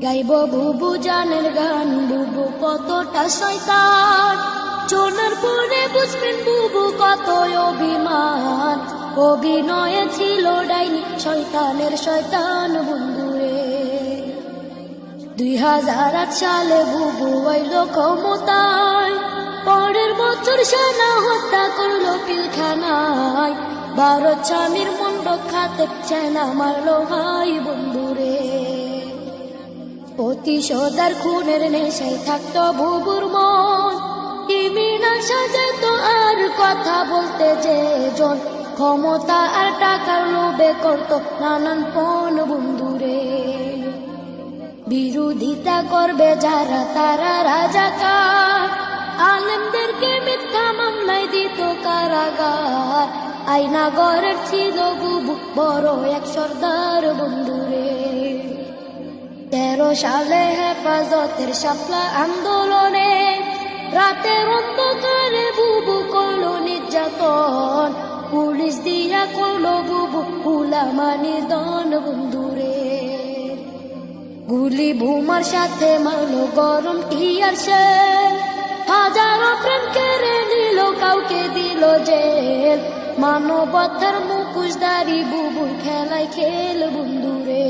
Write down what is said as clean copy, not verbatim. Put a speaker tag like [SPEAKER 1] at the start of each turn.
[SPEAKER 1] গাইব বুবু জানের গান, বুবু কতটা শয়তান, শোনার পরে বুঝবেন বুবু কত অভিমান। অভিনয়ে ছিল ডাইনি, শয়তানের শয়তান বন্ধুরে। 2008 সালে বুবু আইল ক্ষমতায়, পরের বছর সেনা হত্যা করলো পিলখানায়। ভারত স্বামীর মন রক্ষাতে সেনা মারলো ভাই বন্ধুরে। প্রতিশোধার খুনের নেশায় থাকতো বুবুর মন, ক্রিমিনাল সাজাইতো আর কথা বলতে যে জন, ক্ষমতা আর টাকার লোভে করতো নানান পণ বন্ধুরে। বিরোধিতা করবে যারা তারা রাজাকার, আলেমদেরকে মিথ্যা মামলায় দিত কারাগার। আয়নাগরের ছিল বুবু বড় এক সর্দার বন্ধুরে। 13 সালে হেফাজতের শাপলা আন্দোলনে, রাতের অন্ধকারে বুবু করলো নির্যাতন। পুলিশ দিয়া করলো বুবু উলামা নির্দন বন্ধুরে। গুলি বোমার সাথে মারলো গরম টিয়ার শেল, হাজারো প্রেম কেড়ে নিল, কাউকে দিল জেল। মানবতার মুখোশধারী বুবুর খেলায় খেল বন্ধুরে।